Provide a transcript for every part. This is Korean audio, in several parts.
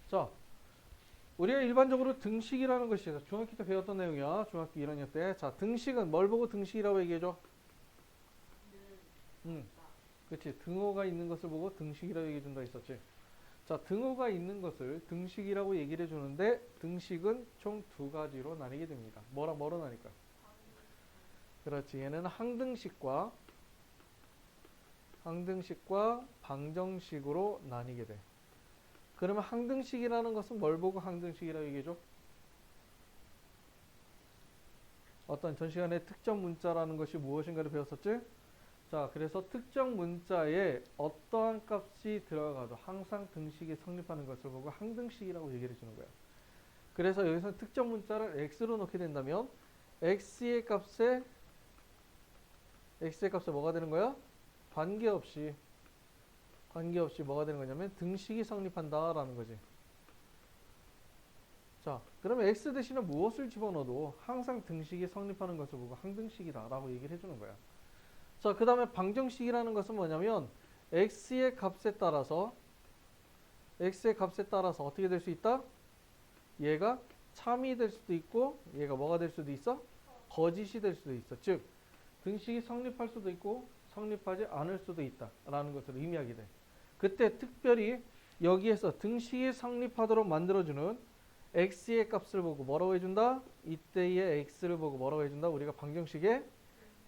자, 우리가 일반적으로 등식이라는 것이 중학교 때 배웠던 내용이야. 중학교 1학년 때. 자, 등식은 뭘 보고 등식이라고 얘기해줘? 그치. 등호가 있는 것을 보고 등식이라고 얘기해준다 했었지. 자, 등호가 있는 것을 등식이라고 얘기를 해주는데 등식은 총 두 가지로 나뉘게 됩니다. 뭐랑 뭐로 나뉠까? 그렇지. 얘는 항등식과 방정식으로 나뉘게 돼. 그러면 항등식이라는 것은 뭘 보고 항등식이라고 얘기해줘? 어떤 전 시간에 특정 문자라는 것이 무엇인가를 배웠었지? 자, 그래서 특정 문자에 어떠한 값이 들어가도 항상 등식이 성립하는 것을 보고 항등식이라고 얘기를 해주는 거야. 그래서 여기서 특정 문자를 x로 놓게 된다면 x의 값에 뭐가 되는 거야? 관계없이 뭐가 되는 거냐면 등식이 성립한다라는 거지. 자, 그러면 x 대신에 무엇을 집어넣어도 항상 등식이 성립하는 것을 보고 항등식이다라고 얘기를 해주는 거야. 자, 그 다음에 방정식이라는 것은 뭐냐면 x의 값에 따라서 어떻게 될 수 있다? 얘가 참이 될 수도 있고 얘가 뭐가 될 수도 있어? 거짓이 될 수도 있어. 즉 등식이 성립할 수도 있고 성립하지 않을 수도 있다라는 것을 의미하게 돼. 그때 특별히 여기에서 등식이 성립하도록 만들어주는 x의 값을 보고 뭐라고 해준다? 이때의 x를 보고 뭐라고 해준다? 우리가 방정식의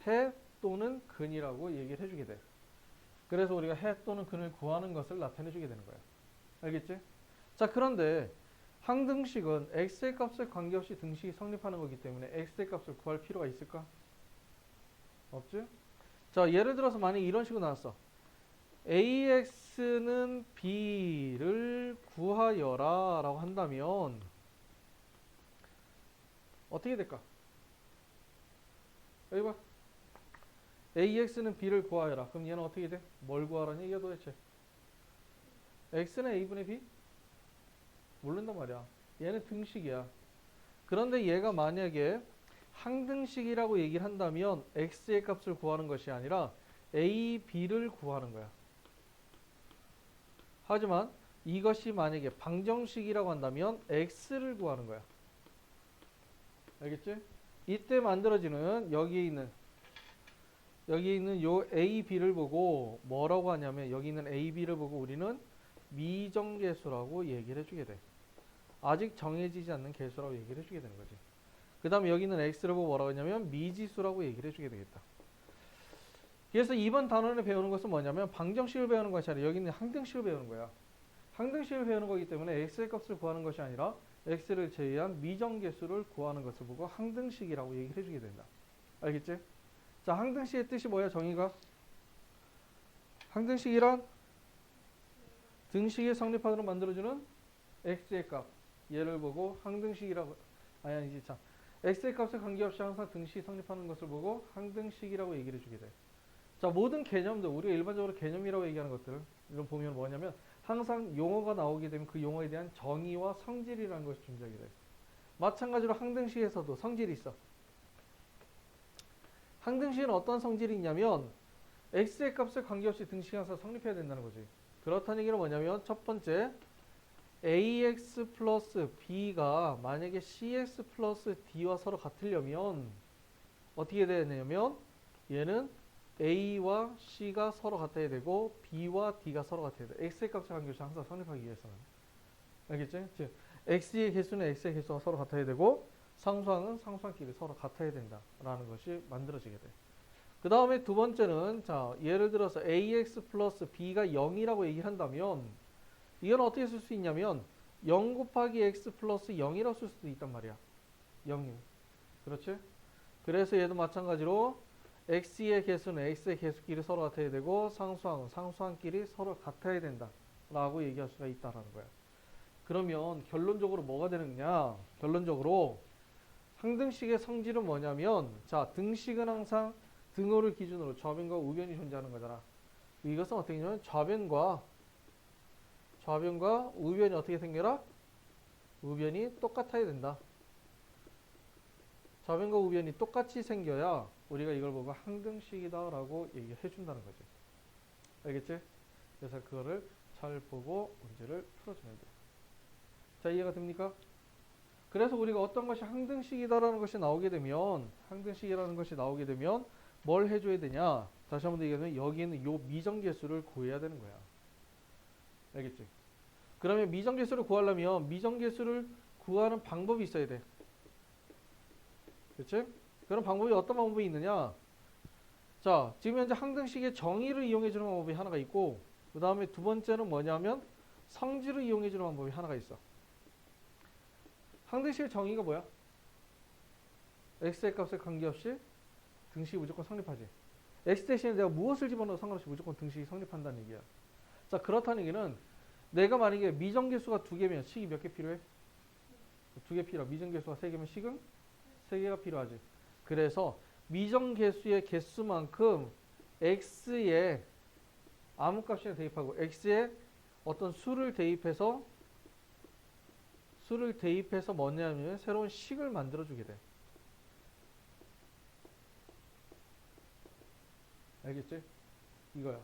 해 또는 근이라고 얘기를 해주게 돼. 그래서 우리가 해 또는 근을 구하는 것을 나타내주게 되는 거야. 알겠지? 자, 그런데 항등식은 x의 값에 관계없이 등식이 성립하는 거기 때문에 x의 값을 구할 필요가 있을까? 없지? 자, 예를 들어서 만약 이런 식으로 나왔어. ax는 b를 구하여라 라고 한다면 어떻게 될까? 여기 봐. ax는 b를 구하여라. 그럼 얘는 어떻게 돼? 뭘 구하라니 이게 도대체? x는 a분의 b? 모른단 말이야. 얘는 등식이야. 그런데 얘가 만약에 항등식이라고 얘기를 한다면 x의 값을 구하는 것이 아니라 a, b를 구하는 거야. 하지만 이것이 만약에 방정식이라고 한다면 x를 구하는 거야. 알겠지? 이때 만들어지는 여기 있는 요 a, b를 보고 뭐라고 하냐면 여기 있는 a, b를 보고 우리는 미정계수라고 얘기를 해주게 돼. 아직 정해지지 않는 계수라고 얘기를 해주게 되는 거지. 그 다음에 여기 있는 x를 보고 뭐라고 하냐면 미지수라고 얘기를 해주게 되겠다. 그래서 이번 단원을 배우는 것은 뭐냐면 방정식을 배우는 것이 아니라 여기 있는 항등식을 배우는 거야. 항등식을 배우는 거기 때문에 x의 값을 구하는 것이 아니라 x를 제외한 미정계수를 구하는 것을 보고 항등식이라고 얘기를 해주게 된다. 알겠지? 자, 항등식의 뜻이 뭐야? 정의가? 항등식이란 등식이 성립하도록 만들어주는 x의 값. 얘를 보고 항등식이라고 아니지 참. x의 값에 관계없이 항상 등식이 성립하는 것을 보고 항등식이라고 얘기를 해주게 돼. 자, 모든 개념들 우리가 일반적으로 개념이라고 얘기하는 것들 이런 보면 뭐냐면 항상 용어가 나오게 되면 그 용어에 대한 정의와 성질이라는 것이 존재하게 돼. 마찬가지로 항등식에서도 성질이 있어. 항등식은 어떤 성질이 있냐면 x의 값에 관계없이 등식이 항상 성립해야 된다는 거지. 그렇다는 얘기는 뭐냐면 첫 번째 ax 플러스 b가 만약에 cx 플러스 d와 서로 같으려면 어떻게 되냐면 얘는 a와 c가 서로 같아야 되고 b와 d가 서로 같아야 돼. x의 값에 관계없이 항상 성립하기 위해서는. 알겠지? 즉 x의 개수는 x의 개수가 서로 같아야 되고 상수항은 상수항끼리 서로 같아야 된다라는 것이 만들어지게 돼. 그 다음에 두 번째는 자 예를 들어서 ax 플러스 b가 0이라고 얘기를 한다면 이건 어떻게 쓸 수 있냐면 0 곱하기 x 플러스 0이라고 쓸 수도 있단 말이야. 0이. 그렇지? 그래서 얘도 마찬가지로 x의 개수는 x의 개수끼리 서로 같아야 되고 상수항은 상수항끼리 서로 같아야 된다 라고 얘기할 수가 있다라는 거야. 그러면 결론적으로 뭐가 되느냐? 결론적으로 항등식의 성질은 뭐냐면 자 등식은 항상 등호를 기준으로 좌변과 우변이 존재하는 거잖아. 이것은 어떻게 되냐면 좌변과 우변이 어떻게 생겨라? 우변이 똑같아야 된다. 좌변과 우변이 똑같이 생겨야 우리가 이걸 보고 항등식이다 라고 얘기해 준다는 거지. 알겠지? 그래서 그거를 잘 보고 문제를 풀어주면 돼. 자, 이해가 됩니까? 그래서 우리가 어떤 것이 항등식이다라는 것이 나오게 되면, 항등식이라는 것이 나오게 되면 뭘 해줘야 되냐? 다시 한번 얘기하면 여기에는 요 미정계수를 구해야 되는 거야. 알겠지? 그러면 미정계수를 구하려면 미정계수를 구하는 방법이 있어야 돼. 그치? 그런 방법이 어떤 방법이 있느냐? 자, 지금 현재 항등식의 정의를 이용해주는 방법이 하나가 있고, 그 다음에 두 번째는 뭐냐면 성질을 이용해주는 방법이 하나가 있어. 항등식의 정의가 뭐야? x의 값에 관계없이 등식이 무조건 성립하지. x 대신에 내가 무엇을 집어넣어도 상관없이 무조건 등식이 성립한다는 얘기야. 자, 그렇다는 얘기는 내가 만약에 미정계수가 2개면 식이 몇 개 필요해? 2개 필요하고 미정계수가 3개면 식은 3개가 필요하지. 그래서 미정계수의 개수만큼 x에 아무 값이나 대입하고 x에 어떤 수를 대입해서 뭐냐면 새로운 식을 만들어주게 돼. 알겠지? 이거야.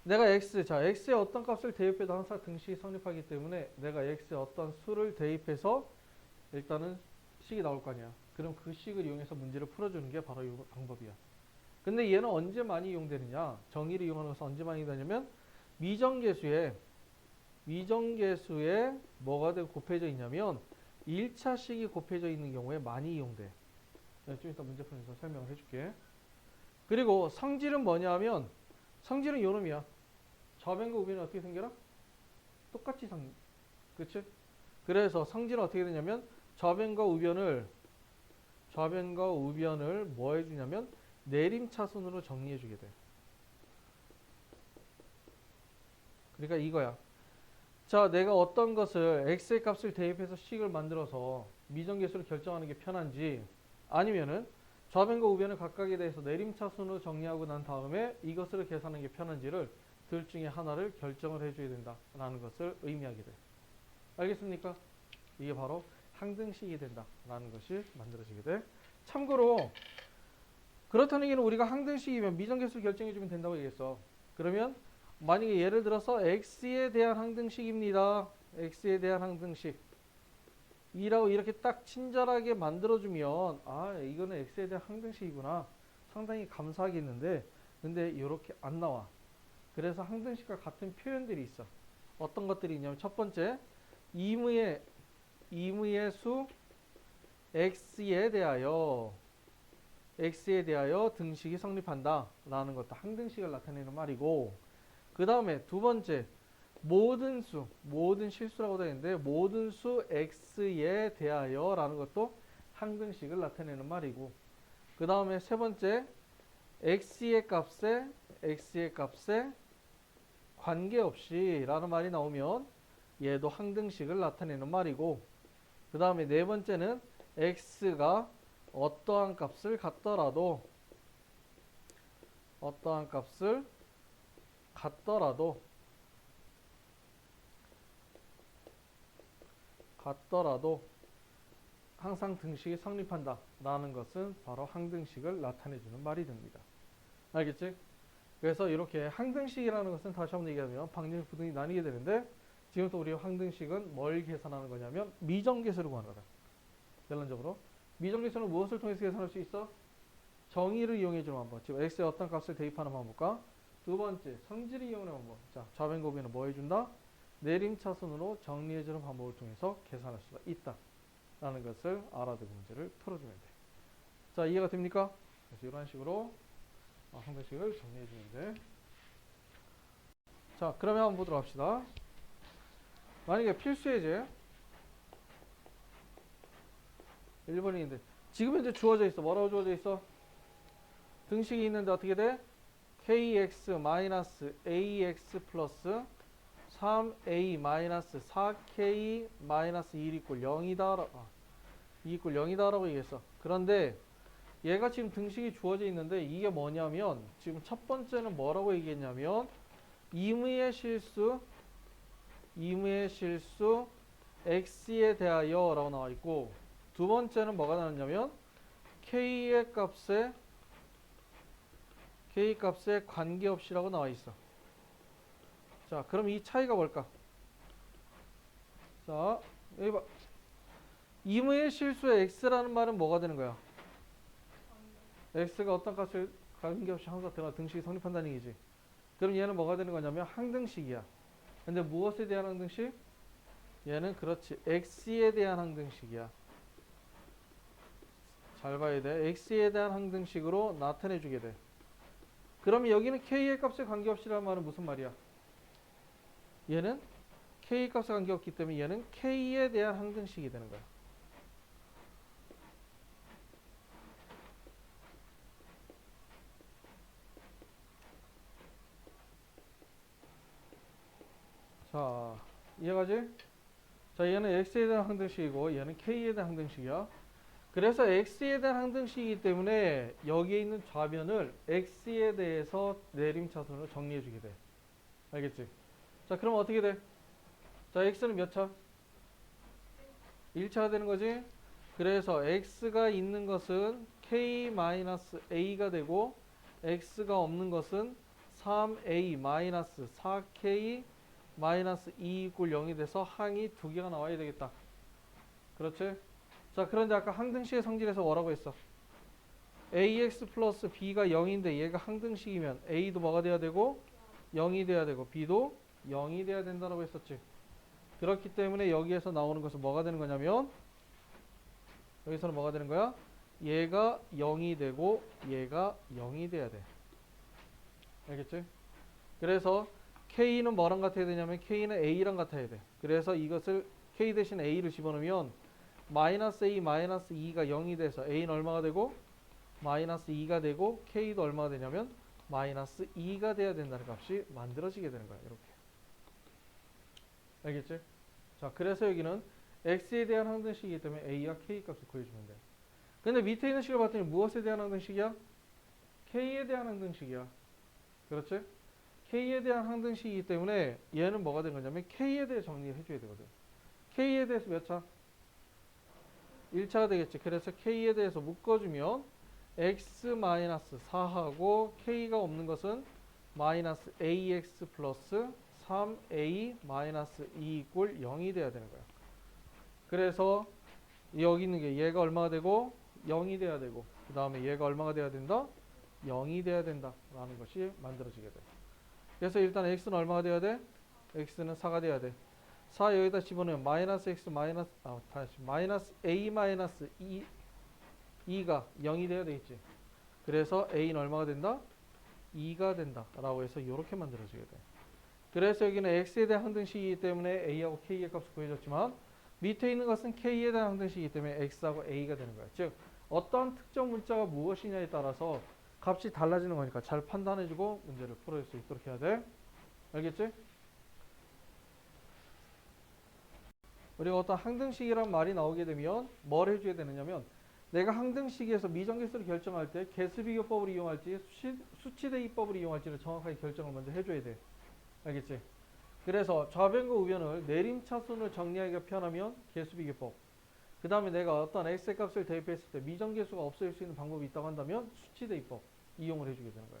내가 x에 어떤 값을 대입해도 항상 등식이 성립하기 때문에 내가 x에 어떤 수를 대입해서 일단은 식이 나올 거 아니야. 그럼 그 식을 이용해서 문제를 풀어주는 게 바로 이 방법이야. 근데 얘는 언제 많이 이용되느냐? 정의를 이용하는 것은 언제 많이 되냐면 미정계수에 뭐가 되고 곱해져 있냐면 1차식이 곱해져 있는 경우에 많이 이용돼. 좀 이따 문제 풀면서 설명을 해줄게. 그리고 성질은 뭐냐면 성질은 요놈이야. 좌변과 우변이 어떻게 생겨라? 똑같이 그치? 그래서 성질은 어떻게 되냐면 좌변과 우변을 뭐 해주냐면 내림차순으로 정리해주게 돼. 그러니까 이거야. 자, 내가 어떤 것을 x의 값을 대입해서 식을 만들어서 미정계수를 결정하는 게 편한지 아니면은 좌변과 우변을 각각에 대해서 내림차순으로 정리하고 난 다음에 이것을 계산하는 게 편한지를 둘 중에 하나를 결정을 해줘야 된다라는 것을 의미하게 돼. 알겠습니까? 이게 바로 항등식이 된다라는 것이 만들어지게 돼. 참고로 그렇다는 얘기는 우리가 항등식이면 미정계수를 결정해주면 된다고 얘기했어. 그러면 만약에 예를 들어서 x에 대한 항등식입니다. x에 대한 항등식 이라고 이렇게 딱 친절하게 만들어주면 아, 이거는 x에 대한 항등식이구나. 상당히 감사하겠는데 근데 이렇게 안 나와. 그래서 항등식과 같은 표현들이 있어. 어떤 것들이 있냐면 첫 번째 임의의 수 x에 대하여 등식이 성립한다 라는 것도 항등식을 나타내는 말이고, 그 다음에 두 번째 모든 실수라고 되어 있는데 모든 수 x에 대하여 라는 것도 항등식을 나타내는 말이고, 그 다음에 세 번째 x의 값에 관계없이 라는 말이 나오면 얘도 항등식을 나타내는 말이고, 그 다음에 네 번째는 x가 어떠한 값을 갖더라도 항상 등식이 성립한다 라는 것은 바로 항등식을 나타내주는 말이 됩니다. 알겠지? 그래서 이렇게 항등식이라는 것은 다시 한번 얘기하면 방정식, 부등식 나뉘게 되는데 지금부터 우리 항등식은 뭘 계산하는 거냐면 미정계수를 구하는 거다. 결론적으로 미정계수는 무엇을 통해서 계산할 수 있어? 정의를 이용해주는 방법. 지금 x에 어떤 값을 대입하는 방법과 두 번째 성질을 이용하는 방법. 자, 좌변과 우변은 뭐 해준다? 내림차순으로 정리해주는 방법을 통해서 계산할 수가 있다 라는 것을 알아두고 문제를 풀어주면 돼. 자, 이해가 됩니까? 그래서 이런 식으로 항등식을 정리해주면 돼. 자, 그러면 한번 보도록 합시다. 만약에 필수예제 1번인데 지금 현재 주어져 있어. 뭐라고 주어져 있어? 등식이 있는데 어떻게 돼? kx-ax 플러스 3a-4k-1 이꼴 0이다. 2 이꼴 0이다 라고 얘기했어. 그런데 얘가 지금 등식이 주어져 있는데 이게 뭐냐면 지금 첫 번째는 뭐라고 얘기했냐면 임의의 실수 x에 대하여 라고 나와 있고, 두 번째는 뭐가 나왔냐면 k 값에 관계없이 라고 나와 있어. 자, 그럼 이 차이가 뭘까? 자, 여기 봐. 이무의 실수의 x라는 말은 뭐가 되는 거야? x가 어떤 값을 관계없이 항상 들어가 등식이 성립한다는 얘기지. 그럼 얘는 뭐가 되는 거냐면 항등식이야. 근데 무엇에 대한 항등식? 얘는 그렇지. x에 대한 항등식이야. 잘 봐야 돼. x에 대한 항등식으로 나타내 주게 돼. 그러면 여기는 k의 값에 관계없이라는 말은 무슨 말이야? 얘는 k의 값에 관계없기 때문에 얘는 k에 대한 항등식이 되는 거야. 자, 이해가지? 자, 얘는 x에 대한 항등식이고 얘는 k에 대한 항등식이야. 그래서 x에 대한 항등식이기 때문에 여기에 있는 좌변을 x에 대해서 내림차순으로 정리해 주게 돼. 알겠지? 자, 그럼 어떻게 돼? 자, x는 몇 차? 1차가 되는 거지? 그래서 x가 있는 것은 k-a가 되고 x가 없는 것은 3a-4k-2 = 0이 돼서 항이 두 개가 나와야 되겠다. 그렇지? 자, 그런데 아까 항등식의 성질에서 뭐라고 했어? ax 플러스 b가 0인데 얘가 항등식이면 a도 뭐가 돼야 되고 0이 돼야 되고 b도 0이 돼야 된다고 했었지. 그렇기 때문에 여기에서 나오는 것은 뭐가 되는 거냐면 여기서는 뭐가 되는 거야? 얘가 0이 되고 얘가 0이 돼야 돼. 알겠지? 그래서 K는 뭐랑 같아야 되냐면 K는 A랑 같아야 돼. 그래서 이것을 K 대신 A를 집어넣으면 마이너스 A 마이너스 2가 0이 돼서 A는 얼마가 되고 마이너스 2가 되고 K도 얼마가 되냐면 마이너스 2가 돼야 된다는 값이 만들어지게 되는 거야. 이렇게. 알겠지? 자, 그래서 여기는 X에 대한 항등식이기 때문에 A와 K 값을 구해주면 돼. 근데 밑에 있는 식을 봤더니 무엇에 대한 항등식이야? K에 대한 항등식이야. 그렇지? K에 대한 항등식이기 때문에 얘는 뭐가 된 거냐면 K에 대해 정리를 해줘야 되거든. K에 대해서 몇 차? 1차가 되겠지. 그래서 K에 대해서 묶어주면 x-4하고 K가 없는 것은 마이너스 ax 플러스 3a 마이너스 2 = 0이 돼야 되는 거야. 그래서 여기 있는 게 얘가 얼마가 되고 0이 돼야 되고 그 다음에 얘가 얼마가 돼야 된다? 0이 돼야 된다 라는 것이 만들어지게 돼. 그래서 일단 x는 얼마가 돼야 돼? x는 4가 돼야 돼. 4 여기다 집어넣으면 마이너스 x 마이너스 a 마이너스 2가 0이 돼야 되겠지. 그래서 a는 얼마가 된다? 2가 된다 라고 해서 이렇게 만들어지게 돼. 그래서 여기는 x에 대한 항등식이기 때문에 a하고 k의 값을 구해줬지만 밑에 있는 것은 k에 대한 항등식이기 때문에 x하고 a가 되는 거야. 즉 어떤 특정 문자가 무엇이냐에 따라서 값이 달라지는 거니까 잘 판단해주고 문제를 풀어낼 수 있도록 해야 돼. 알겠지? 우리가 어떤 항등식이란 말이 나오게 되면 뭘 해줘야 되느냐면 내가 항등식에서 미정계수를 결정할 때 개수비교법을 이용할지 수치대입법을 이용할지를 정확하게 결정을 먼저 해줘야 돼. 알겠지? 그래서 좌변과 우변을 내림차순을 정리하기가 편하면 개수비교법. 그 다음에 내가 어떤 x의 값을 대입했을 때 미정계수가 없어질 수 있는 방법이 있다고 한다면 수치대입법 이용을 해주게 되는 거야.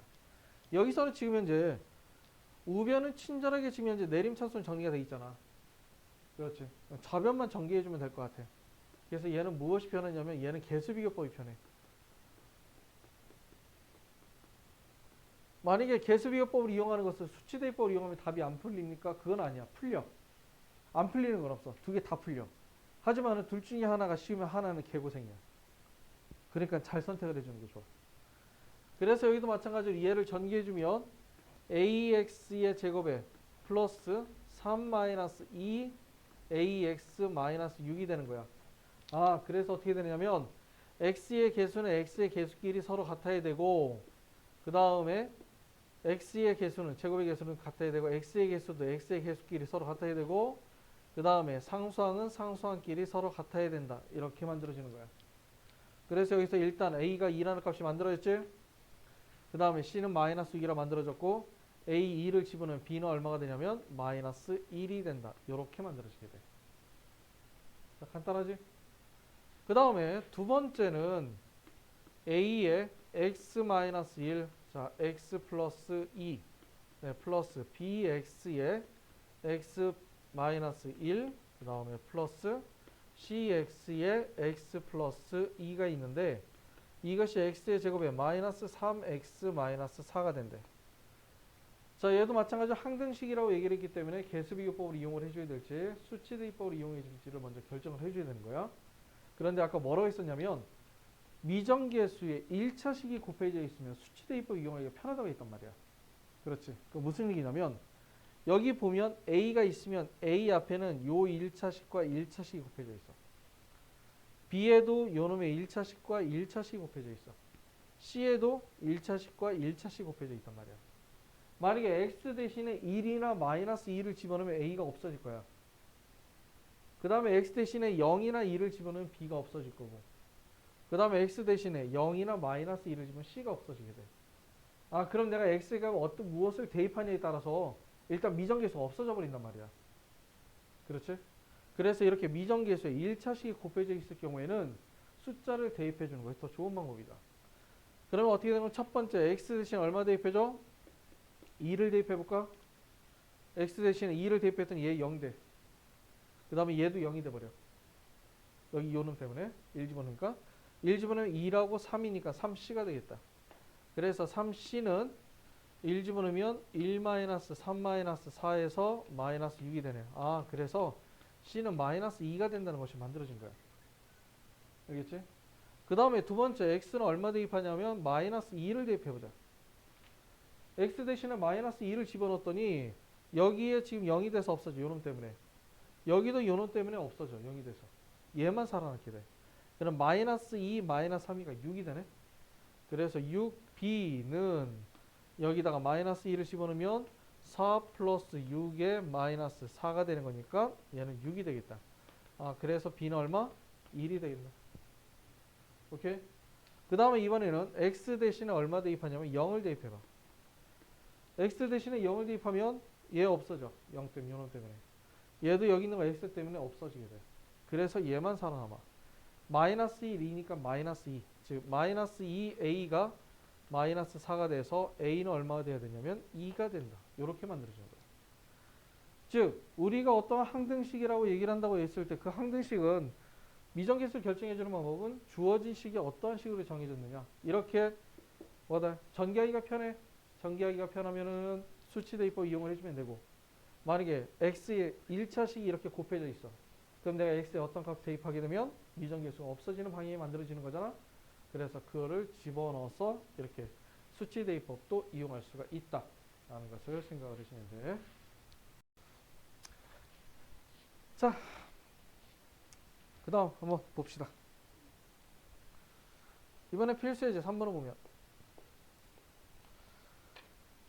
여기서는 지금 현재 우변은 친절하게 지금 현재 내림차순 정리가 돼 있잖아. 그렇지. 좌변만 정리해주면 될 것 같아. 그래서 얘는 무엇이 편하냐면 얘는 개수비교법이 편해. 만약에 개수비교법을 이용하는 것을 수치대입법을 이용하면 답이 안 풀립니까? 그건 아니야. 풀려. 안 풀리는 건 없어. 두 개 다 풀려. 하지만 둘 중에 하나가 쉬우면 하나는 개고생이야. 그러니까 잘 선택을 해주는 게 좋아. 그래서 여기도 마찬가지로 얘를 전개해주면 ax의 제곱에 플러스 3-2 ax-6이 되는 거야. 아, 그래서 어떻게 되냐면 x의 개수는 x의 개수끼리 서로 같아야 되고 그 다음에 x의 개수는 제곱의 개수는 같아야 되고 x의 개수도 x의 개수끼리 서로 같아야 되고 그 다음에 상수항은 상수항끼리 서로 같아야 된다. 이렇게 만들어지는 거야. 그래서 여기서 일단 a가 2라는 값이 만들어졌지. 그 다음에 c는 마이너스 6이라 만들어졌고 a2를 집어넣으면 b는 얼마가 되냐면 마이너스 1이 된다. 이렇게 만들어지게 돼. 자, 간단하지? 그 다음에 두 번째는 a의 x-1 자 x 플러스 2 네, 플러스 bx의 x-1 그 다음에 플러스 cx에 x 플러스 2가 있는데 이것이 x의 제곱에 마이너스 3x 마이너스 4가 된대. 자, 얘도 마찬가지로 항등식이라고 얘기를 했기 때문에 개수비교법을 이용을 해줘야 될지 수치대입법을 이용해 줄지를 먼저 결정을 해줘야 되는 거야. 그런데 아까 뭐라고 했었냐면 미정계수에 1차식이 곱해져 있으면 수치대입법 이용하기가 편하다고 했단 말이야. 그렇지. 그 무슨 얘기냐면 여기 보면 A가 있으면 A 앞에는 요 1차식과 1차식이 곱해져 있어. B에도 요놈의 1차식과 1차식이 곱해져 있어. C에도 1차식과 1차식이 곱해져 있단 말이야. 만약에 X 대신에 1이나 마이너스 2를 집어넣으면 A가 없어질 거야. 그 다음에 X 대신에 0이나 2를 집어넣으면 B가 없어질 거고. 그 다음에 X 대신에 0이나 마이너스 2를 집으면 C가 없어지게 돼. 아, 그럼 내가 X가 무엇을 대입하냐에 따라서 일단 미정계수가 없어져 버린단 말이야. 그렇지? 그래서 이렇게 미정계수에 1차식이 곱해져 있을 경우에는 숫자를 대입해 주는 것이 더 좋은 방법이다. 그러면 어떻게 되는 건 첫 번째 X 대신 얼마 대입해줘? 2를 대입해볼까? X 대신에 2를 대입했더니 얘 0 돼. 그 다음에 얘도 0이 돼버려. 여기 요놈 때문에 1 집어넣으니까 1 집어넣으면 2라고 3이니까 3C가 되겠다. 그래서 3C는 1 집어넣으면 1-3-4에서 마이너스 6이 되네. 아, 그래서 C는 마이너스 2가 된다는 것이 만들어진 거야. 알겠지? 그 다음에 두 번째 X는 얼마 대입하냐면 마이너스 2를 대입해보자. X 대신에 마이너스 2를 집어넣었더니 여기에 지금 0이 돼서 없어져. 요놈 때문에. 여기도 요놈 때문에 없어져. 0이 돼서. 얘만 살아남게 돼. 그럼 마이너스 2, 마이너스 3이가 6이 되네. 그래서 6B는 여기다가 마이너스 2를 집어넣으면 4 플러스 6에 마이너스 4가 되는 거니까 얘는 6이 되겠다. 아, 그래서 B는 얼마? 1이 되겠네. 오케이? 그 다음에 이번에는 X 대신에 얼마 대입하냐면 0을 대입해봐. X 대신에 0을 대입하면 얘 없어져. 0 때문에, 요놈 때문에. 얘도 여기 있는 거 X 때문에 없어지게 돼. 그래서 얘만 살아남아. 마이너스 1이니까 마이너스 2. 즉 마이너스 2A가 마이너스 4가 돼서 A는 얼마가 돼야 되냐면 2가 된다. 이렇게 만들어지는 거예요. 즉 우리가 어떤 항등식이라고 얘기를 한다고 했을 때 그 항등식은 미정계수를 결정해주는 방법은 주어진 식이 어떠한 식으로 정해졌느냐. 이렇게 뭐다 전개하기가 편해. 전개하기가 편하면은 수치대입법 이용을 해주면 되고, 만약에 x에 1차식이 이렇게 곱해져 있어. 그럼 내가 x에 어떤 값 대입하게 되면 미정계수가 없어지는 방향이 만들어지는 거잖아. 그래서 그거를 집어넣어서 이렇게 수치대입법도 이용할 수가 있다 라는 것을 생각을 하시면 돼. 자, 그 다음 한번 봅시다. 이번에 필수예제 3번을 보면,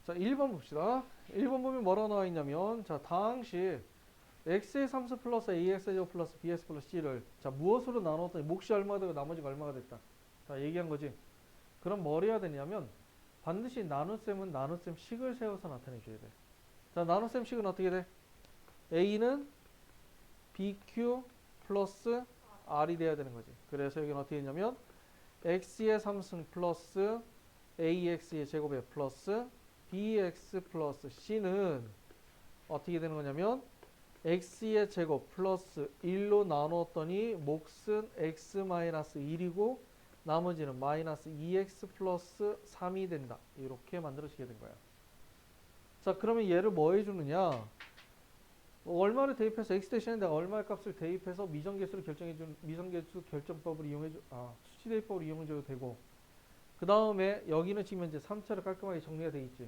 자 1번 봅시다. 1번 보면 뭐라고 나와 있냐면, 자 당시 x의 3수 플러스 ax제곱 플러스 bx 플러스 c를 자 무엇으로 나눴더니 몫이 얼마가 되고 나머지가 얼마가 됐다. 자 얘기한 거지. 그럼 뭘 해야 되냐면 반드시 나눗셈은 나눗셈 식을 세워서 나타내 줘야 돼. 자 나눗셈 식은 어떻게 돼? a는 bq 플러스 r이 돼야 되는 거지. 그래서 여기는 어떻게 했냐면 x의 3승 플러스 ax의 제곱에 플러스 bx 플러스 c는 어떻게 되는 거냐면 x의 제곱 플러스 1로 나눴더니 몫은 x-1이고 나머지는 마이너스 2x 플러스 3이 된다. 이렇게 만들어지게 된 거야. 자 그러면 얘를 뭐 해주느냐, 얼마를 대입해서 x 대신에 내가 얼마의 값을 대입해서 미정계수를 결정해주는 미정계수 결정법을 이용해줘, 수치대입법을 이용해줘도 되고, 그 다음에 여기는 지금 현재 3차로 깔끔하게 정리가 돼 있지.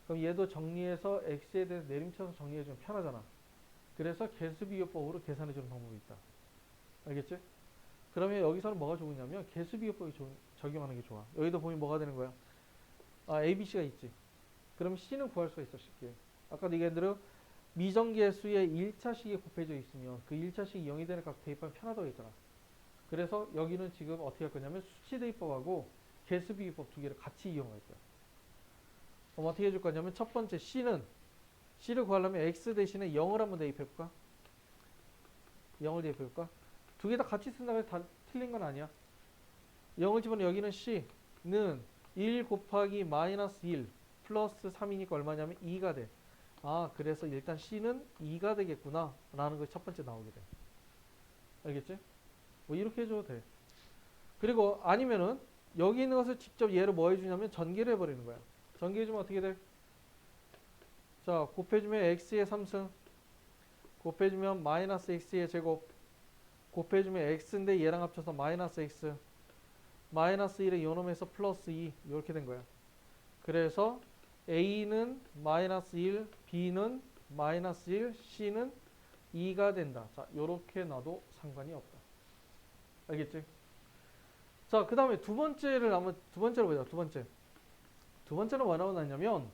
그럼 얘도 정리해서 x에 대해서 내림쳐서 정리해주면 편하잖아. 그래서 개수비교법으로 계산해주는 방법이 있다. 알겠지? 그러면 여기서는 뭐가 좋으냐면 개수비교법이 적용하는 게 좋아. 여기도 보면 뭐가 되는 거야? ABC가 있지. 그러면 C는 구할 수가 있어 쉽게. 아까도 얘기한 대로 미정계수에 1차식이 곱해져 있으면 그 1차식이 0이 되는 값 대입하면 편하다고 했잖아. 그래서 여기는 지금 어떻게 할 거냐면 수치대입법하고 개수비교법 두 개를 같이 이용할 거야. 그럼 어떻게 해줄 거냐면 첫 번째 C를 구하려면 X 대신에 0을 한번 대입해볼까? 0을 대입해볼까? 두 개 다 같이 쓴다고 해서 다 틀린 건 아니야. 0을 집어넣으면 여기는 C는 1 곱하기 마이너스 1 플러스 3이니까 얼마냐면 2가 돼. 아, 그래서 일단 C는 2가 되겠구나 라는 것이 첫 번째 나오게 돼. 알겠지? 뭐 이렇게 해줘도 돼. 그리고 아니면은 여기 있는 것을 직접 얘를 뭐 해주냐면 전개를 해버리는 거야. 전개해주면 어떻게 돼? 자, 곱해주면 x의 3승, 곱해주면 마이너스 x의 제곱, 곱해주면 x인데 얘랑 합쳐서 마이너스 x, 마이너스 1에 요놈에서 플러스 2 이렇게 된 거야. 그래서 a는 마이너스 1, b는 마이너스 1, c는 2가 된다. 자, 요렇게 놔도 상관이 없다. 알겠지? 자, 그 다음에 두 번째로 보자. 두 번째는 뭐 나오냐면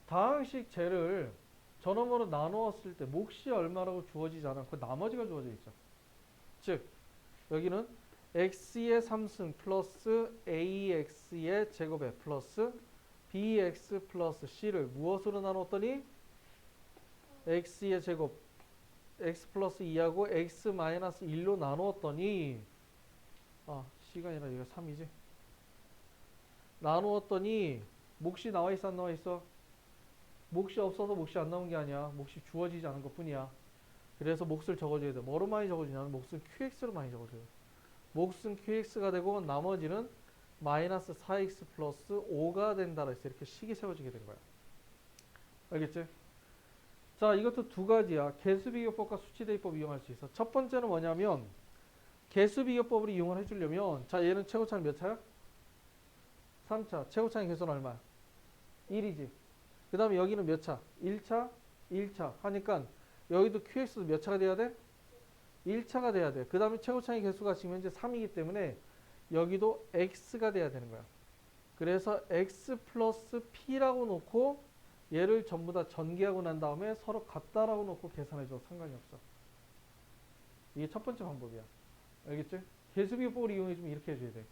다항식 쟤를 전원으로 나누었을 때 몫이 얼마라고 주어지지 않고 나머지가 주어져 있죠. 즉 여기는 x의 3승 플러스 ax의 제곱에 플러스 bx 플러스 c를 무엇으로 나눴더니 x의 제곱 x 플러스 2하고 x 마이너스 1로 나누었더니 c가 아니라 이거 3이지. 나누었더니 몫이 나와 있어 안 나와 있어? 몫이 없어서 몫이 안 나온 게 아니야. 몫이 주어지지 않은 것 뿐이야. 그래서 몫을 적어줘야 돼. 뭐로 많이 적어주냐면 몫은 qx로 많이 적어줘요. 몫은 qx가 되고 나머지는 마이너스 4x 플러스 5가 된다 해서 이렇게 식이 세워지게 된 거야. 알겠지? 자, 이것도 두 가지야. 개수비교법과 수치대입법 이용할 수 있어. 첫 번째는 뭐냐면 개수비교법을 이용을 해주려면 자, 얘는 최고차는 몇 차야? 3차. 최고차의 개수는 얼마야? 1이지. 그 다음에 여기는 몇 차? 1차? 1차 하니까 여기도 QX도 몇 차가 돼야 돼? 1차가 돼야 돼. 그 다음에 최고차의 개수가 지금 현재 3이기 때문에 여기도 X가 돼야 되는 거야. 그래서 X 플러스 P라고 놓고 얘를 전부 다 전개하고 난 다음에 서로 같다라고 놓고 계산해줘. 상관이 없어. 이게 첫 번째 방법이야. 알겠지? 개수비교법을 이용해주면 이렇게 해줘야 돼.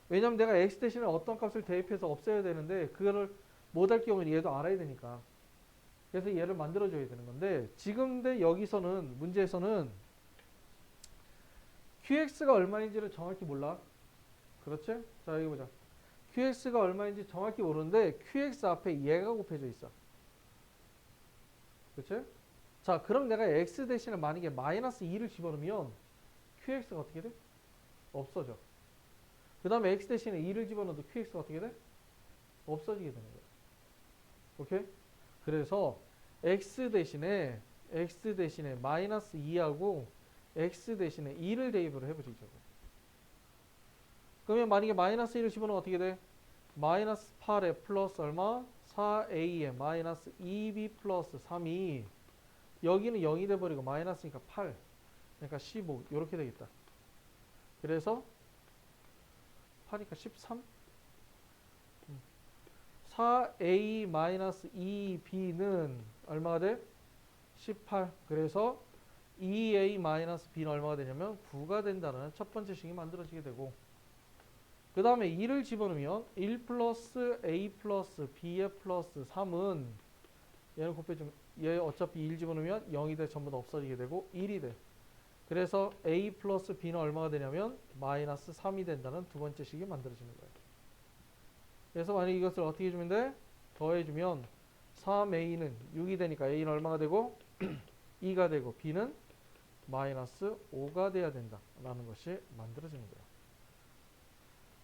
왜냐면 내가 X 대신에 어떤 값을 대입해서 없애야 되는데 그거를 못할 경우는 얘도 알아야 되니까. 그래서 얘를 만들어줘야 되는 건데 지금 근데 여기서는 문제에서는 QX가 얼마인지를 정확히 몰라. 그렇지? 자, 여기 보자. QX가 얼마인지 정확히 모르는데 QX 앞에 얘가 곱해져 있어. 그렇지? 자, 그럼 내가 X 대신에 만약에 마이너스 2를 집어넣으면 QX가 어떻게 돼? 없어져. 그 다음에 X 대신에 2를 집어넣어도 QX가 어떻게 돼? 없어지게 되는 거야. 오케이? 그래서 x 대신에 마이너스 2하고 x 대신에 2를 대입을 해버리죠. 그러면 만약에 마이너스 1을 집어넣으면 어떻게 돼? 마이너스 8에 플러스 얼마? 4a에 마이너스 2b 플러스 3이 여기는 0이 돼버리고 마이너스니까 8 그러니까 15 이렇게 되겠다. 그래서 8이니까 13 4a-2b는 얼마가 돼? 18. 그래서 2a-b는 얼마가 되냐면 9가 된다는 첫 번째 식이 만들어지게 되고 그 다음에 2를 집어넣으면 1 플러스 a 플러스 b의 플러스 3은 얘는 곱해주면 얘 어차피 1 집어넣으면 0이 돼 전부 다 없어지게 되고 1이 돼. 그래서 a 플러스 b는 얼마가 되냐면 마이너스 3이 된다는 두 번째 식이 만들어지는 거예요. 그래서 만약 이것을 어떻게 해주면 돼? 더해주면 3a는 6이 되니까 a는 얼마가 되고 2가 되고 b는 마이너스 5가 돼야 된다 라는 것이 만들어지는 거예요.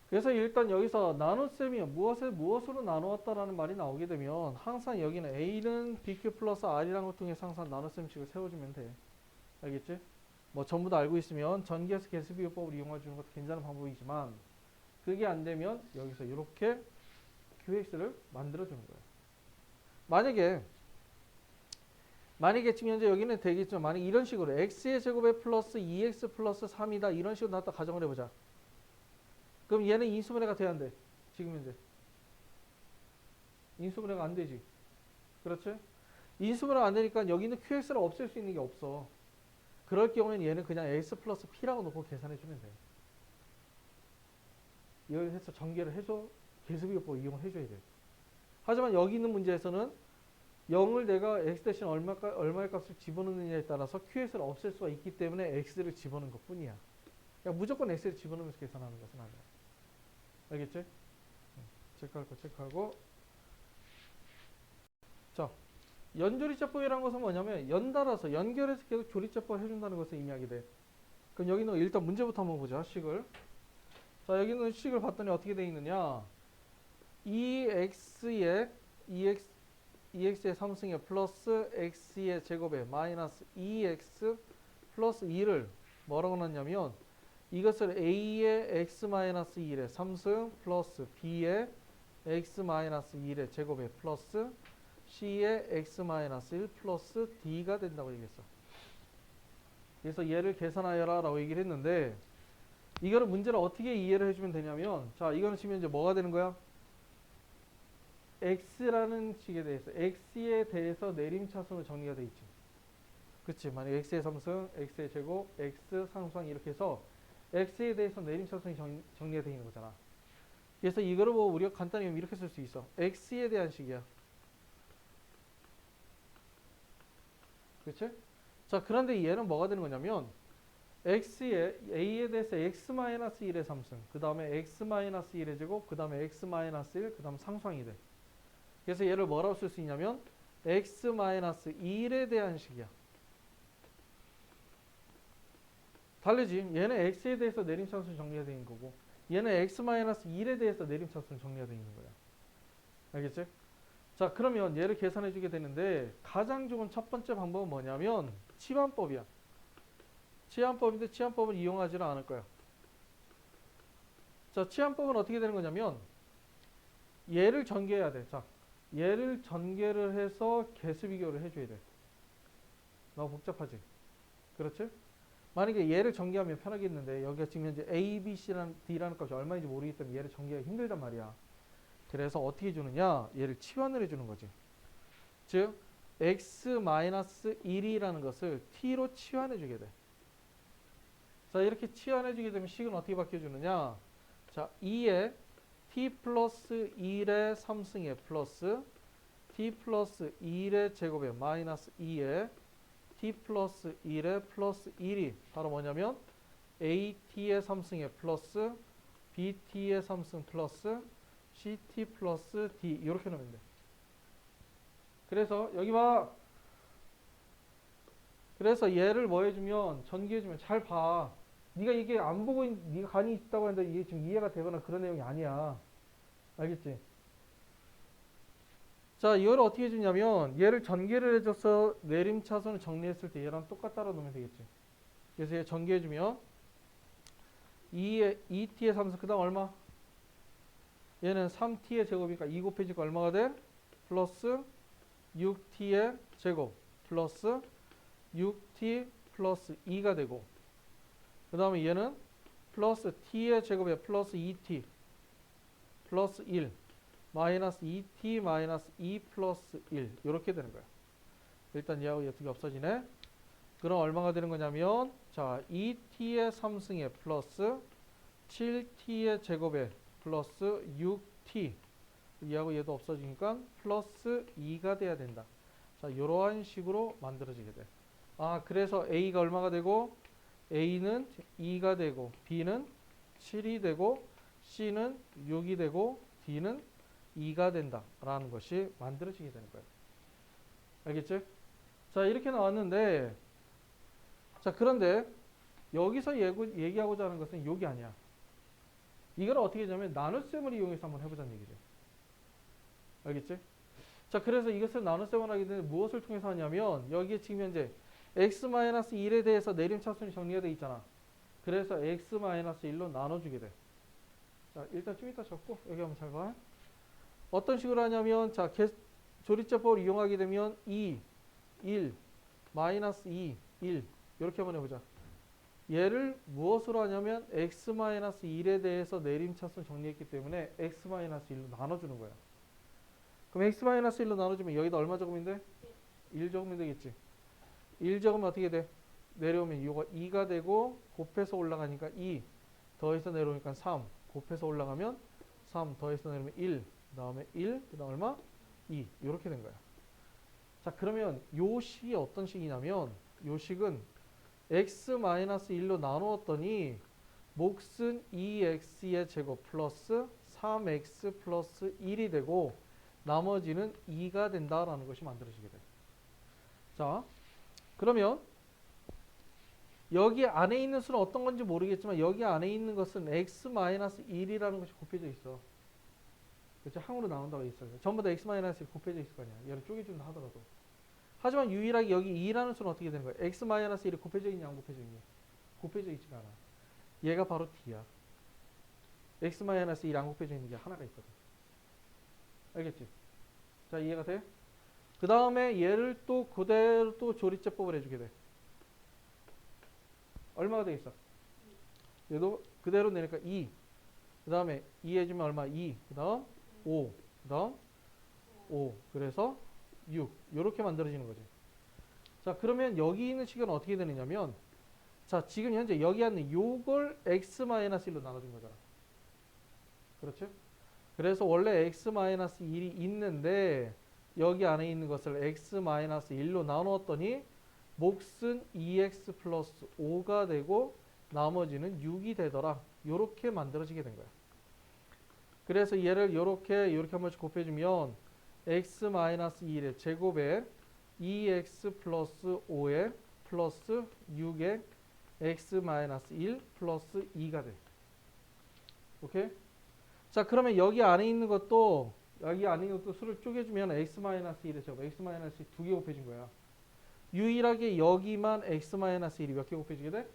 그래서 일단 여기서 나눗셈이 무엇으로 나누었다라는 말이 나오게 되면 항상 여기는 a는 bq 플러스 r이라는 걸 통해서 항상 나눗셈식을 세워주면 돼. 알겠지? 뭐 전부 다 알고 있으면 전개해서 개수비교법을 이용해주는 것도 괜찮은 방법이지만 그게 안 되면 여기서 이렇게 QX를 만들어주는 거예요. 만약에 지금 현재 여기는 되겠죠. 만약 이런 식으로 x의 제곱에 플러스 2x 플러스 3이다 이런 식으로 나왔다 가정을 해보자. 그럼 얘는 인수분해가 돼야 안 돼? 지금 현재 인수분해가 안 되지. 그렇지? 인수분해가 안 되니까 여기는 QX를 없앨 수 있는 게 없어. 그럴 경우에는 얘는 그냥 x 플러스 p라고 놓고 계산해주면 돼. 이걸 해서 전개를 해줘. 개수비교법을 이용을 해줘야 돼. 하지만 여기 있는 문제에서는 0을 내가 x 대신 얼마의 값을 집어넣느냐에 따라서 qx를 없앨 수가 있기 때문에 x를 집어넣은 것 뿐이야. 그러니까 무조건 x를 집어넣으면서 계산하는 것은 아니야. 알겠지? 체크할 거 체크하고. 자, 연조리자법이라는 것은 뭐냐면 연달아서 연결해서 계속 조리자법을 해준다는 것을 의미하게 돼. 그럼 여기는 일단 문제부터 한번 보자. 식을. 자, 여기는 식을 봤더니 어떻게 돼 있느냐. EX의 3승에 플러스 X의 제곱에 마이너스 2X 플러스 2를 뭐라고 놨냐면 이것을 A의 X-1의 3승 플러스 B의 X-1의 제곱에 플러스 C의 X-1 플러스 D가 된다고 얘기했어. 그래서 얘를 계산하여라 라고 얘기를 했는데 이거를 문제를 어떻게 이해를 해주면 되냐면 자 이거는 지금 이제 뭐가 되는 거야? x라는 식에 대해서 x에 대해서 내림차순으로 정리가 돼 있지. 그치? 만약 x의 3승, x의 제곱, x 상수항 이렇게 해서 x에 대해서 내림차순이 정리가 되어 있는 거잖아. 그래서 이거를 뭐 우리가 간단히 이렇게 쓸 수 있어. x에 대한 식이야. 그치? 자 그런데 얘는 뭐가 되는 거냐면 x에 a에 대해서 x-1의 3승 그 다음에 x-1의 제곱 그 다음에 x-1 그 다음 상수항이 돼. 그래서 얘를 뭐라고 쓸 수 있냐면 x-1에 대한 식이야. 다르지? 얘는 x에 대해서 내림차순 정리가 되어 있는 거고 얘는 x-1에 대해서 내림차순 정리가 되어 있는 거야. 알겠지? 자 그러면 얘를 계산해 주게 되는데 가장 좋은 첫 번째 방법은 뭐냐면 치환법이야. 치환법인데 치환법을 이용하지는 않을 거야. 자 치환법은 어떻게 되는 거냐면 얘를 전개해야 돼. 자 얘를 전개를 해서 개수 비교를 해줘야 돼. 너무 복잡하지? 그렇지? 만약에 얘를 전개하면 편하겠는데 여기가 지금 현재 A, B, C라는 D라는 값이 얼마인지 모르기 때문에 얘를 전개하기 힘들단 말이야. 그래서 어떻게 주느냐? 얘를 치환을 해주는 거지. 즉 x-1이라는 것을 t로 치환해 주게 돼. 자 이렇게 치환해 주게 되면 식은 어떻게 바뀌어주느냐? 자 2에 t 플러스 1의 3승에 플러스 t 플러스 1의 제곱에 마이너스 2에 t 플러스 1의 플러스 1이 바로 뭐냐면 at의 3승에 플러스 bt의 3승 플러스 ct 플러스 d 이렇게 넣으면 돼. 그래서 여기 봐. 그래서 얘를 뭐 해주면 전개해주면 잘 봐. 네가 이게 안 보고 네가 간이 있다고 하는데 이게 지금 이해가 되거나 그런 내용이 아니야. 알겠지? 자 이걸 어떻게 해주냐면 얘를 전개를 해줘서 내림차순을 정리했을 때 얘랑 똑같다고 놓으면 되겠지. 그래서 얘 전개해주면 2t의 3승 그 다음 얼마? 얘는 3t의 제곱이니까 2 곱해지니까 얼마가 돼? 플러스 6t의 제곱 플러스 6t 플러스 2가 되고 그 다음에 얘는 플러스 t의 제곱에 플러스 2t 플러스 1 마이너스 2t 마이너스 2 플러스 1 이렇게 되는 거야. 일단 얘하고 얘 두 개 없어지네. 그럼 얼마가 되는 거냐면 자 2t의 3승에 플러스 7t의 제곱에 플러스 6t 얘하고 얘도 없어지니까 플러스 2가 돼야 된다. 자 이러한 식으로 만들어지게 돼. 아 그래서 A가 얼마가 되고 A는 2가 되고 B는 7이 되고 C는 6이 되고 D는 2가 된다 라는 것이 만들어지게 되는 거예요. 알겠죠? 자 이렇게 나왔는데 자 그런데 여기서 얘기하고자 하는 것은 여기 아니야. 이걸 어떻게 하냐면 나눗셈을 이용해서 한번 해보자는 얘기죠. 알겠지? 자 그래서 이것을 나눗셈을 하게 되면 무엇을 통해서 하냐면 여기에 지금 현재 x-1에 대해서 내림차순이 정리가 되어 있잖아. 그래서 x-1로 나눠주게 돼. 자 일단 좀 이따 적고 여기 한번 잘 봐. 어떤 식으로 하냐면 자 조리자법을 이용하게 되면 2, 1, 마이너스 2, 1 이렇게 한번 해보자. 얘를 무엇으로 하냐면 x-1에 대해서 내림차순 정리했기 때문에 x-1로 나눠주는 거야. 그럼 x-1로 나눠주면 여기다 얼마 적으면 1 적으면 되겠지. 1 적으면 어떻게 돼? 내려오면 이거 2가 되고 곱해서 올라가니까 2 더해서 내려오니까 3 곱해서 올라가면 3 더해서 내려오면 1 그 다음에 1 그 다음 얼마? 2 이렇게 된 거야. 자 그러면 요 식이 어떤 식이냐면 요 식은 x-1로 나누었더니 몫은 2x의 제곱 플러스 3x 플러스 1이 되고 나머지는 2가 된다라는 것이 만들어지게 돼. 자, 그러면 여기 안에 있는 수는 어떤 건지 모르겠지만 여기 안에 있는 것은 x-1이라는 것이 곱해져 있어. 그렇죠? 항으로 나온다고 있어요. 전부 다 x-1 곱해져 있을 거 아니야. 얘를 쪼개준다 하더라도. 하지만 유일하게 여기 2라는 수는 어떻게 되는 거야? x-1이 곱해져 있냐 안 곱해져 있냐? 곱해져 있지가 않아. 얘가 바로 d야. x-1이 안 곱해져 있는 게 하나가 있거든. 알겠지? 자, 이해가 돼? 그 다음에 얘를 또 그대로 또 조리제법을 해주게 돼. 얼마가 되겠어? 얘도 그대로 내니까 2. 그 다음에 2 해주면 얼마? 2. 그 다음 5. 그 다음 5. 그래서 6. 이렇게 만들어지는 거지. 자, 그러면 여기 있는 식은 어떻게 되느냐면, 자, 지금 현재 여기 있는 요걸 x-1로 나눠준 거잖아. 그렇죠? 그래서 원래 x-1이 있는데 여기 안에 있는 것을 x-1로 나누었더니 몫은 2x 플러스 5가 되고 나머지는 6이 되더라. 요렇게 만들어지게 된 거야. 그래서 얘를 요렇게 한 번씩 곱해주면 x-1의 제곱에 2x 플러스 5에 플러스 6에 x-1 플러스 2가 돼. 오케이? 자, 그러면 여기 안에 있는 것도 수를 쪼개주면 x-1의 제곱, x-1이 두 개 곱해진 거야. 유일하게 여기만 x-1이 몇 개 곱해지게 돼?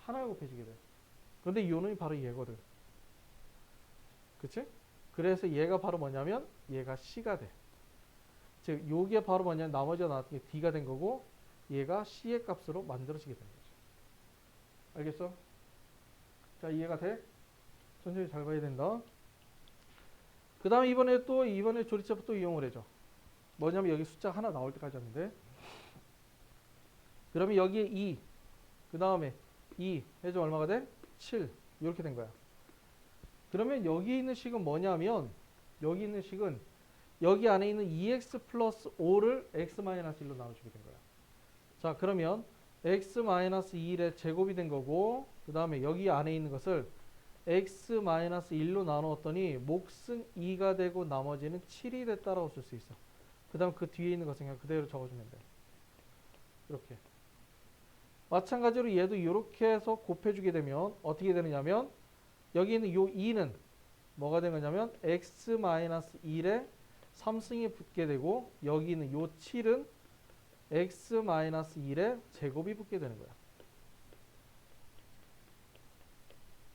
하나 곱해지게 돼. 그런데 요놈이 바로 얘거든. 그치? 그래서 얘가 바로 뭐냐면 얘가 c가 돼. 즉 요게 바로 뭐냐면 나머지가 나왔던 게 d가 된 거고 얘가 c의 값으로 만들어지게 된 거지. 알겠어? 자, 이해가 돼? 천천히 잘 봐야 된다. 그 다음에 이번에 조리제법 또 이용을 해줘. 뭐냐면 여기 숫자 하나 나올 때까지 하는데, 그러면 여기에 2, 그 다음에 2 해줘 얼마가 돼? 7. 이렇게 된 거야. 그러면 여기 있는 식은 뭐냐면 여기 있는 식은 여기 안에 있는 2x 플러스 5를 x-1로 나눠주게 된 거야. 자, 그러면 x-1의 제곱이 된 거고, 그 다음에 여기 안에 있는 것을 x-1로 나누었더니 몫은 2가 되고 나머지는 7이 됐다라고 쓸 수 있어. 그 다음 그 뒤에 있는 것은 그냥 그대로 적어주면 돼. 이렇게. 마찬가지로 얘도 이렇게 해서 곱해주게 되면 어떻게 되느냐면 여기 있는 요 2는 뭐가 된 거냐면 x-1에 3승이 붙게 되고 여기 있는 요 7은 x-1에 제곱이 붙게 되는 거야.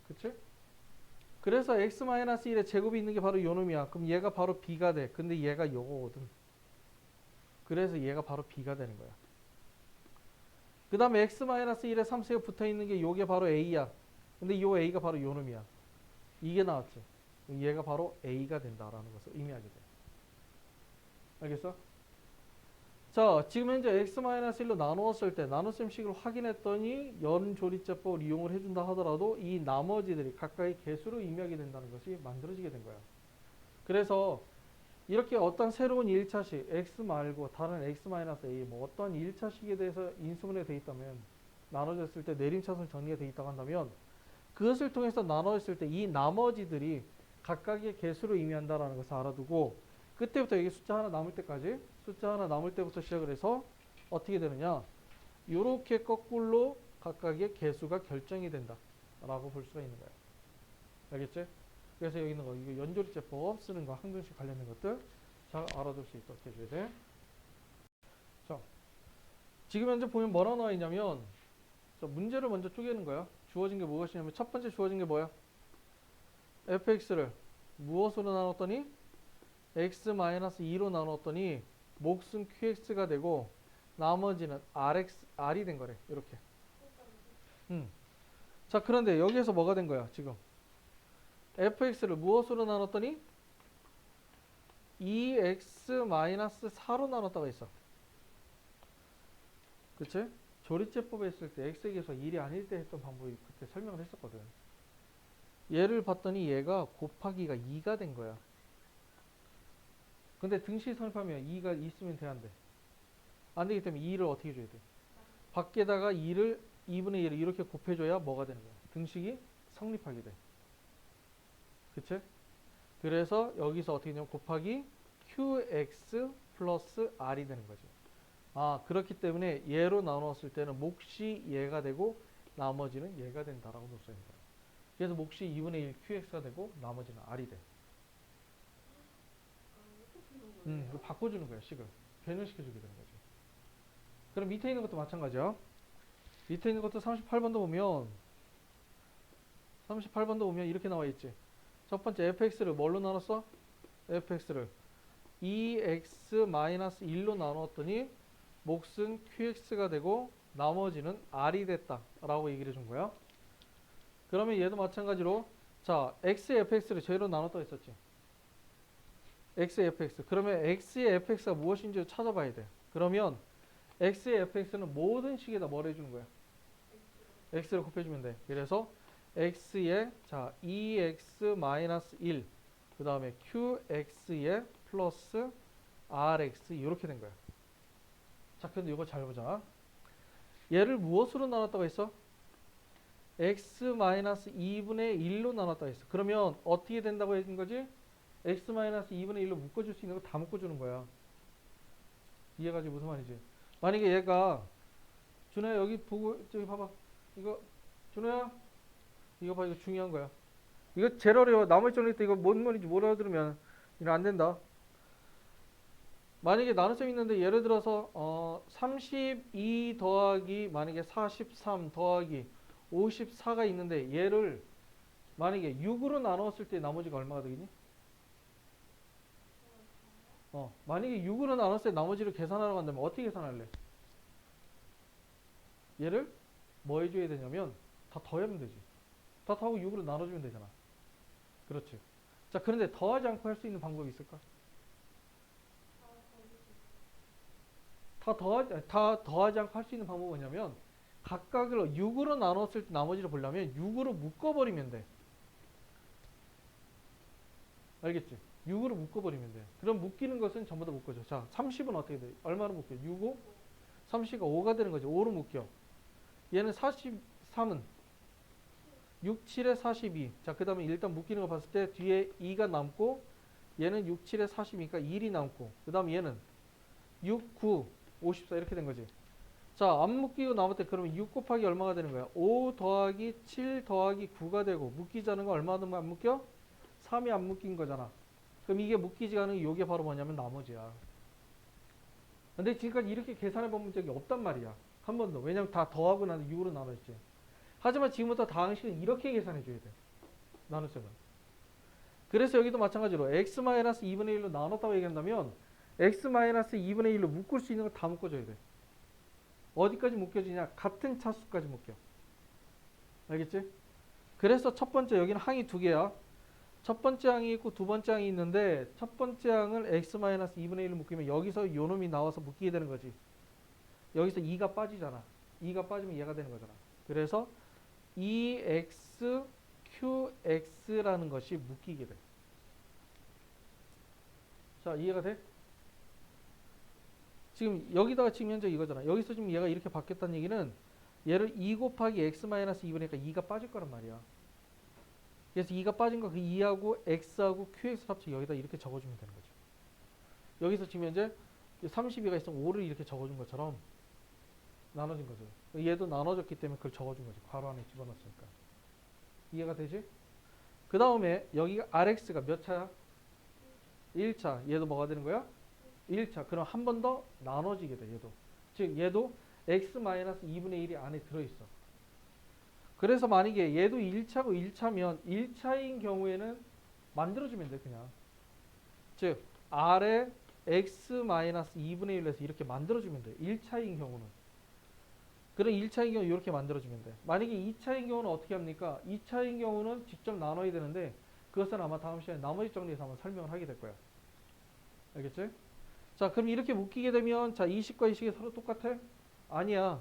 그치? 그래서 x-1의 제곱이 있는 게 바로 요 놈이야. 그럼 얘가 바로 b가 돼. 근데 얘가 요거거든. 그래서 얘가 바로 b가 되는 거야. 그 다음에 x-1에 3승이 붙어 있는 게 요게 바로 a야. 근데 요 a가 바로 요 놈이야. 이게 나왔지. 얘가 바로 a가 된다라는 것을 의미하게 돼. 알겠어? 자, 지금 현재 x-1로 나누었을 때 나눗셈식을 확인했더니 연조리제법을 이용을 해준다 하더라도 이 나머지들이 각각의 개수를 의미하게 된다는 것이 만들어지게 된 거야. 그래서 이렇게 어떤 새로운 1차식 x 말고 다른 x-a 뭐 어떤 1차식에 대해서 인수분해 되어 있다면 나눠졌을 때 내림차순 정리가 되어 있다고 한다면 그것을 통해서 나눠졌을 때 이 나머지들이 각각의 개수를 의미한다라는 것을 알아두고 그때부터 여기 숫자 하나 남을 때부터 시작을 해서 어떻게 되느냐, 이렇게 거꾸로 각각의 개수가 결정이 된다라고 볼 수가 있는 거예요. 알겠지? 그래서 여기 있는 거 이거 연조리제법 쓰는 거 항등식 관련된 것들 잘 알아둘 수 있도록 해줘야 돼. 자, 지금 현재 보면 뭐라 나와 있냐면 자, 문제를 먼저 쪼개는 거야. 주어진 게 무엇이냐면 첫 번째 주어진 게 뭐야? fx를 무엇으로 나눴더니 x-2로 나눴더니 몫은 qx가 되고 나머지는 r이 된 거래. 이렇게. 자, 그런데 여기에서 뭐가 된 거야 지금? fx를 무엇으로 나눴더니 2x-4로 나눴다가 있어. 그치? 조리제법에 했을 때 x에 비해서 1이 아닐 때 했던 방법이 그때 설명을 했었거든. 얘를 봤더니 얘가 곱하기가 2가 된 거야. 근데 등식 성립하면 2가 있으면 돼, 안 돼? 안 되기 때문에 2를 어떻게 줘야 돼? 밖에다가 2를 2분의 1을 이렇게 곱해줘야 뭐가 되는 거야? 등식이 성립하게 돼. 그치? 그래서 여기서 어떻게 되냐면 곱하기 qx 플러스 r이 되는 거지. 아, 그렇기 때문에 얘로 나누었을 때는 몫이 얘가 되고 나머지는 얘가 된다라고 놓을 수 있는 거예요. 그래서 몫이 2분의 1 QX가 되고 나머지는 R이 돼. 이거 바꿔주는 거야, 식을. 변형시켜주게 되는 거지. 그럼 밑에 있는 것도 마찬가지야. 밑에 있는 것도 38번도 보면 이렇게 나와 있지. 첫 번째 fx를 뭘로 나눴어? fx를 2x-1로 나누었더니 몫은 qx가 되고 나머지는 r이 됐다 라고 얘기를 해준 거야. 그러면 얘도 마찬가지로 자 x의 fx를 저희로 나눴다고 했었지. x의 fx 그러면 x의 fx가 무엇인지 찾아봐야 돼. 그러면 x의 fx는 모든 식에다 뭘 해주는 거야? x를 곱해주면 돼. 그래서 x에 자 2x-1 그 다음에 qx에 플러스 rx 이렇게 된 거야. 자 근데 이거 잘 보자. 얘를 무엇으로 나눴다고 했어? x-2분의 1로 나눴다고 했어. 그러면 어떻게 된다고 해준 거지? x-2분의 1로 묶어줄 수 있는 거 다 묶어주는 거야. 이해가지 무슨 말이지? 만약에 얘가 준호야 여기 보고 저기 봐봐. 이거 준호야 이거 봐 이거 중요한 거야. 이거 제일 어려워. 나머지 정리 때 이거 뭔 말인지 못 알아들으면 이거 안 된다. 만약에 나눗셈 있는데 예를 들어서 32 더하기 만약에 43 더하기 54가 있는데 얘를 만약에 6으로 나눴을 때 나머지가 얼마가 되겠니? 만약에 6으로 나눴을 때 나머지를 계산하러 간다면 어떻게 계산할래? 얘를 뭐 해줘야 되냐면 다 더하면 되지. 다 더하고 6으로 나눠주면 되잖아. 그렇지. 자, 그런데 더하지 않고 할 수 있는 방법이 있을까? 다 더하지 않고 할 수 있는 방법은 뭐냐면 각각을 6으로 나눴을 때 나머지를 보려면 6으로 묶어버리면 돼. 알겠지? 6으로 묶어버리면 돼. 그럼 묶이는 것은 전부 다 묶어줘. 자, 30은 어떻게 돼? 얼마로 묶여? 6, 5? 30가 5가 되는 거지. 5로 묶여. 얘는 43은 6, 7에 42. 자, 그 다음에 일단 묶이는 거 봤을 때 뒤에 2가 남고 얘는 6, 7에 42니까 1이 남고 그 다음 얘는 6, 9, 54 이렇게 된 거지. 자, 안 묶이고 남을 때 그러면 6 곱하기 얼마가 되는 거야? 5 더하기 7 더하기 9가 되고 묶이지 않은 거 얼마나 안 묶여? 3이 안 묶인 거잖아. 그럼 이게 묶이지 않은 게 이게 바로 뭐냐면 나머지야. 근데 지금까지 이렇게 계산해 본 적이 없단 말이야. 한 번도. 왜냐면 다 더하고 나서 6으로 나눠있지. 하지만 지금부터 다항식은 이렇게 계산해 줘야 돼. 나눗셈은. 그래서 여기도 마찬가지로 x-2분의 1로 나눴다고 얘기한다면 x-2분의 1로 묶을 수 있는 걸 다 묶어줘야 돼. 어디까지 묶여지냐? 같은 차수까지 묶여. 알겠지? 그래서 첫 번째 여기는 항이 두 개야. 첫 번째 항이 있고 두 번째 항이 있는데 첫 번째 항을 x-2분의 1로 묶이면 여기서 요 놈이 나와서 묶이게 되는 거지. 여기서 2가 빠지잖아. 2가 빠지면 얘가 되는 거잖아. 그래서 2x, qx라는 것이 묶이게 돼. 자, 이해가 돼? 지금 여기다가 지금 현재 이거잖아. 여기서 지금 얘가 이렇게 바뀌었다는 얘기는 얘를 2 곱하기 x-2분이니까 2가 빠질 거란 말이야. 그래서 2가 빠진 거 그 2하고 x하고 qx 합쳐 여기다 이렇게 적어주면 되는 거죠. 여기서 지금 현재 32가 있으면 5를 이렇게 적어준 것처럼 나눠진 거죠. 얘도 나눠졌기 때문에 그걸 적어준 거지. 괄호 안에 집어넣었으니까. 이해가 되지? 그 다음에 여기가 rx가 몇 차야? 1차. 얘도 뭐가 되는 거야? 1차. 그럼 한 번 더 나눠지게 돼. 얘도. 즉 얘도 x-2분의 1이 안에 들어있어. 그래서 만약에 얘도 1차고 1차면 1차인 경우에는 만들어주면 돼. 그냥. 즉 r에 x-2분의 1로 해서 이렇게 만들어주면 돼. 1차인 경우는. 그럼 1차인 경우 이렇게 만들어주면 돼. 만약에 2차인 경우는 어떻게 합니까? 2차인 경우는 직접 나눠야 되는데 그것은 아마 다음 시간에 나머지 정리해서 한번 설명을 하게 될 거야. 알겠지? 자, 그럼 이렇게 묶이게 되면 자, 이 식과 이 식이 서로 똑같아? 아니야.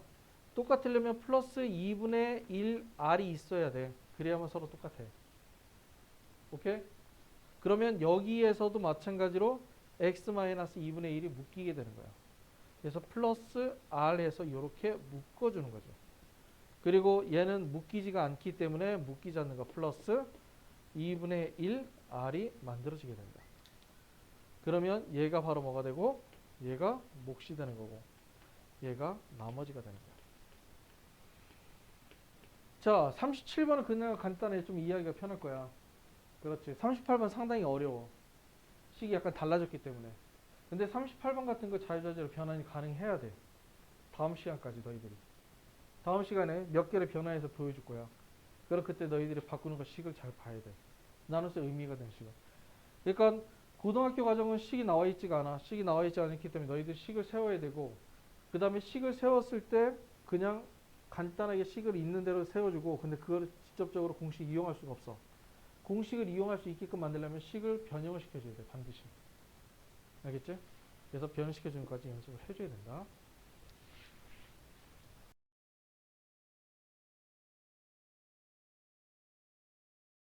똑같으려면 플러스 2분의 1 r이 있어야 돼. 그래야만 서로 똑같아. 오케이? 그러면 여기에서도 마찬가지로 x-2분의 1이 묶이게 되는 거야. 그래서 플러스 r 해서 이렇게 묶어주는 거죠. 그리고 얘는 묶이지가 않기 때문에 묶이지 않는 거 플러스 2분의 1 r이 만들어지게 된다. 그러면 얘가 바로 뭐가 되고 얘가 몫이 되는 거고 얘가 나머지가 되는 거야. 자, 37번은 그냥 간단해. 좀 이해하기가 편할 거야. 그렇지. 38번 상당히 어려워. 식이 약간 달라졌기 때문에. 근데 38번 같은 거 자유자재로 변환이 가능해야 돼. 다음 시간까지 너희들이. 다음 시간에 몇 개를 변화해서 보여줄 거야. 그럼 그때 너희들이 바꾸는 거 식을 잘 봐야 돼. 나눠서 의미가 되는 식을. 그러니까 고등학교 과정은 식이 나와 있지가 않아. 식이 나와 있지 않기 때문에 너희들이 식을 세워야 되고, 그 다음에 식을 세웠을 때 그냥 간단하게 식을 있는 대로 세워주고, 근데 그거를 직접적으로 공식 이용할 수가 없어. 공식을 이용할 수 있게끔 만들려면 식을 변형을 시켜줘야 돼, 반드시. 알겠지? 그래서 변형시켜주는 것까지 연습을 해줘야 된다.